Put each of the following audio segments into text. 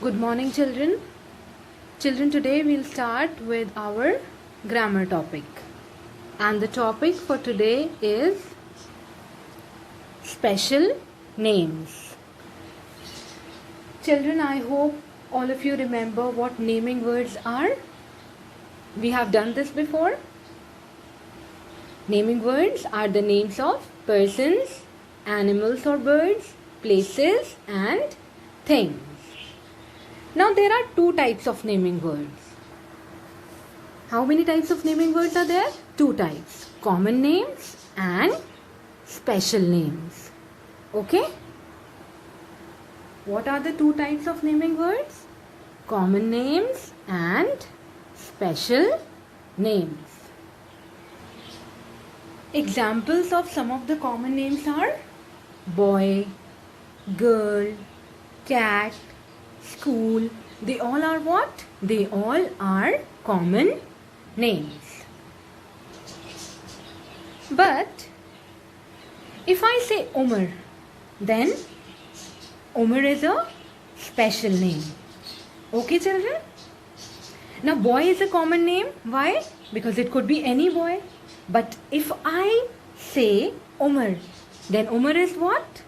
Good morning, children. Children, today we'll start with our grammar topic. And the topic for today is special names. Children, I hope all of you remember what naming words are. We have done this before. Naming words are the names of persons, animals or birds, places and things. Now there are two types of naming words. How many types of naming words are there? Two types. Common names and special names. Okay? What are the two types of naming words? Common names and special names. Examples of some of the common names are boy, girl, cat, school. They all are what? They all are common names. But if I say Umar, then Umar is a special name. Okay, children? Now boy is a common name. Why? Because it could be any boy. But if I say Umar, then Umar is what?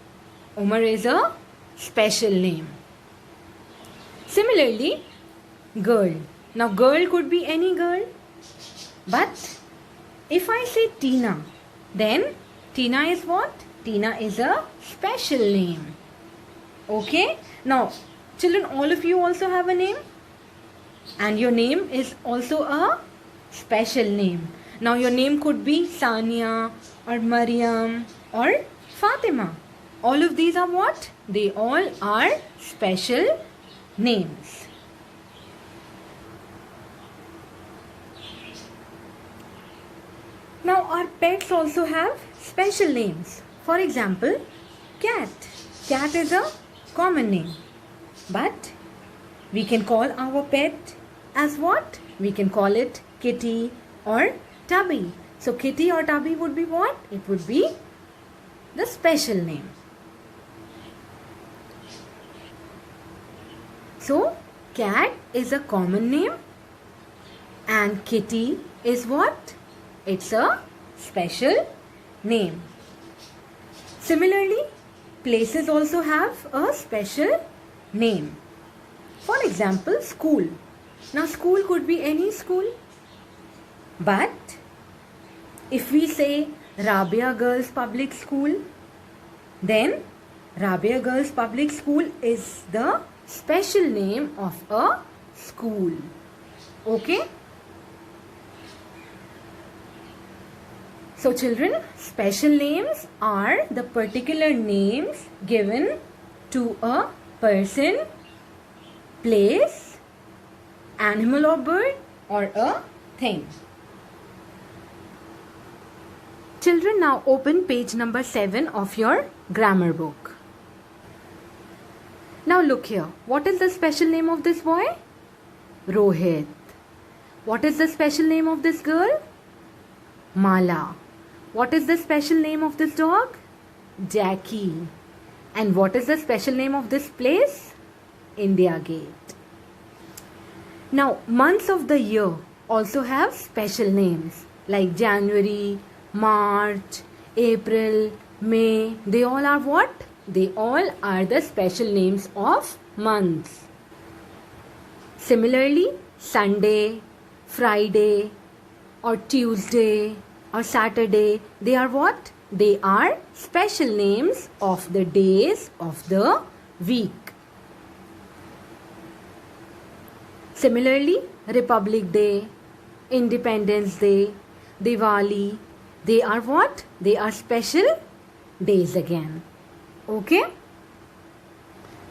Umar is a special name. Similarly, girl. Now girl could be any girl. But if I say Tina, then Tina is what? Tina is a special name. Okay? Now, children, all of you also have a name. And your name is also a special name. Now your name could be Sania or Mariam or Fatima. All of these are what? They all are special names. Now our pets also have special names. For example, cat. Cat is a common name. But we can call our pet as what? We can call it Kitty or Tubby. So Kitty or Tubby would be what? It would be the special name. So cat is a common name and Kitty is what? It's a special name. Similarly, places also have a special name. For example, school. Now school could be any school. But if we say Rabia Girls Public School, then Rabia Girls Public School is the special name of a school. Okay? So children, special names are the particular names given to a person, place, animal or bird or a thing. Children, now open page number 7 of your grammar book. Now look here. What is the special name of this boy? Rohit. What is the special name of this girl? Mala. What is the special name of this dog? Jackie. And what is the special name of this place? India Gate. Now, months of the year also have special names like January, March, April, May. They all are what? They all are the special names of months. Similarly, Sunday, Friday or Tuesday or Saturday, they are what? They are special names of the days of the week. Similarly, Republic Day, Independence Day, Diwali, they are what? They are special days again. Okay?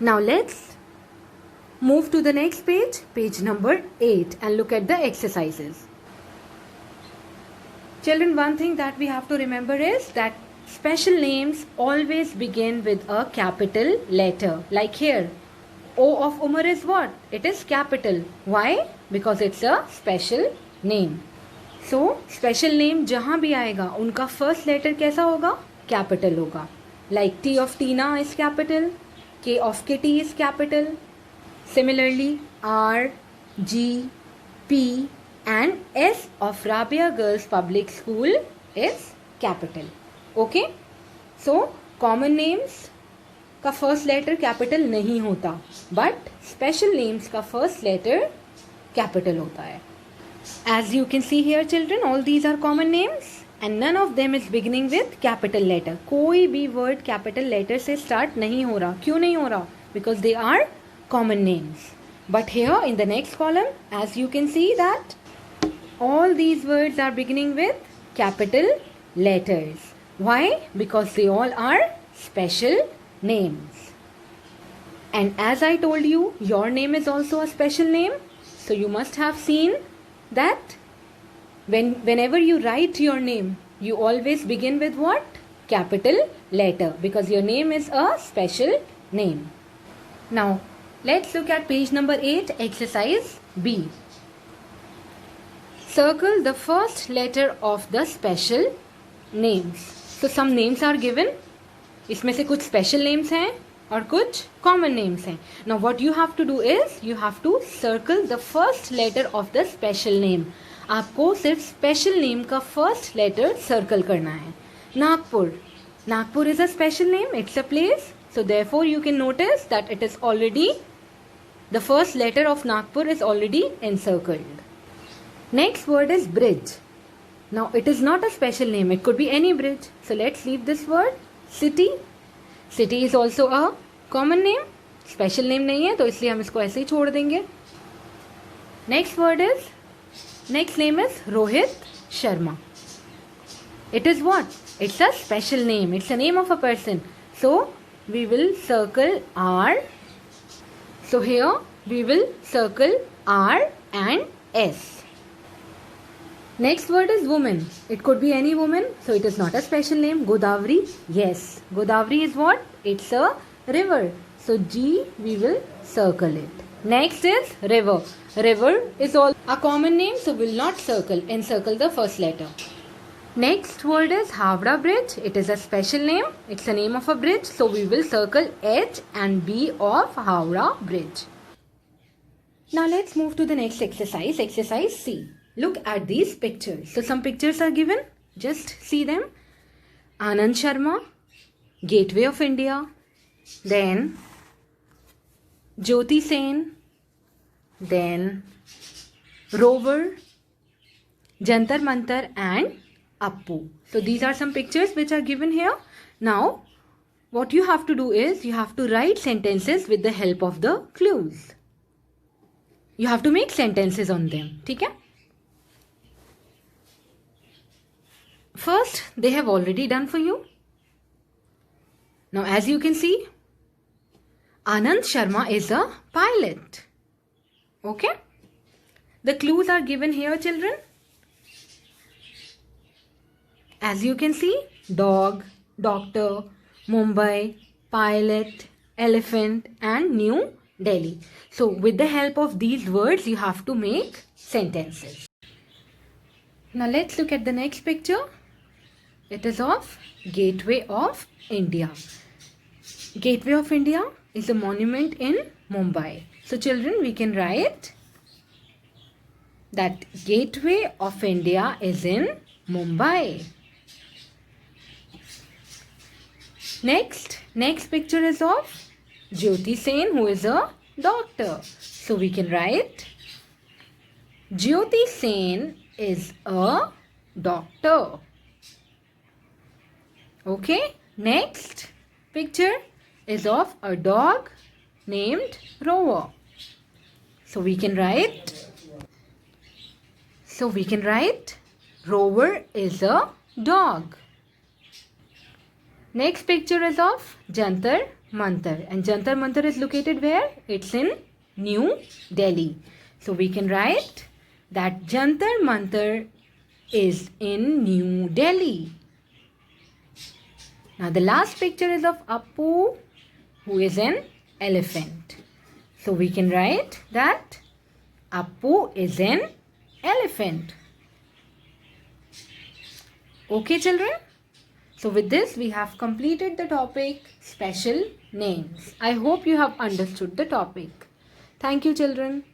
Now let's move to the next page, page number 8, and look at the exercises. Children, one thing that we have to remember is that special names always begin with a capital letter. Like here, O of Umar is what? It is capital. Why? Because it's a special name. So special name जहाँ भी आएगा उनका first letter कैसा होगा? Capital होगा. Like T of Tina is capital, K of Kitty is capital. Similarly, R, G, P and S of Rabia Girls Public School is capital. Okay? So, common names का first letter capital नहीं होता, but special names का first letter capital होता है. As you can see here children, all these are common names and none of them is beginning with capital letter. कोई भी word capital letter से start नहीं हो रहा. क्यों नहीं हो रहा? Because they are common names. But here in the next column, as you can see that all these words are beginning with capital letters. Why? Because they all are special names. And as I told you, your name is also a special name. So you must have seen that whenever you write your name, you always begin with what? Capital letter, because your name is a special name. Now, let's look at page number 8, exercise B. Circle the first letter of the special names. So some names are given. इसमें से कुछ special names हैं और कुछ common names हैं. Now what you have to do is you have to circle the first letter of the special name. आपको सिर्फ special name का first letter circle करना है. Nagpur. Nagpur is a special name. It's a place. So therefore you can notice that it is already, the first letter of Nagpur is already encircled. Next word is bridge. Now it is not a special name. It could be any bridge. So let's leave this word. City. City is also a common name. Special name नहीं है तो इसलिए हम इसको ऐसे ही छोड़ देंगे. Next word is, next name is Rohit Sharma. It is what? It's a special name. It's a name of a person. So we will circle R. So here we will circle R and S. Next word is woman. It could be any woman. So it is not a special name. Godavari. Yes. Godavari is what? It's a river. So G we will circle it. Next is river. River is all a common name. So we will not circle. Encircle the first letter. Next word is Havra Bridge. It is a special name. It's the name of a bridge. So we will circle H and B of Havra Bridge. Now let's move to the next exercise. Exercise C. Look at these pictures. So some pictures are given. Just see them. Anand Sharma, Gateway of India. Then Jyoti Sen. Then Rover, Jantar Mantar and Appu. So these are some pictures which are given here. Now what you have to do is you have to write sentences with the help of the clues. You have to make sentences on them. ठीक है? First, they have already done for you. Now, as you can see, Anand Sharma is a pilot. Okay? The clues are given here, children. As you can see, dog, doctor, Mumbai, pilot, elephant and New Delhi. So, with the help of these words, you have to make sentences. Now, let's look at the next picture. It is of Gateway of India. Gateway of India is a monument in Mumbai. So children, we can write that Gateway of India is in Mumbai. Next picture is of Jyoti Sen, who is a doctor. So we can write Jyoti Sen is a doctor. Okay, next picture is of a dog named Rover. So we can write Rover is a dog. Next picture is of Jantar Mantar, and Jantar Mantar is located where? It's in New Delhi. So we can write that Jantar Mantar is in New Delhi. Now the last picture is of Appu, who is an elephant. So we can write that Appu is an elephant. Okay children? So with this we have completed the topic special names. I hope you have understood the topic. Thank you, children.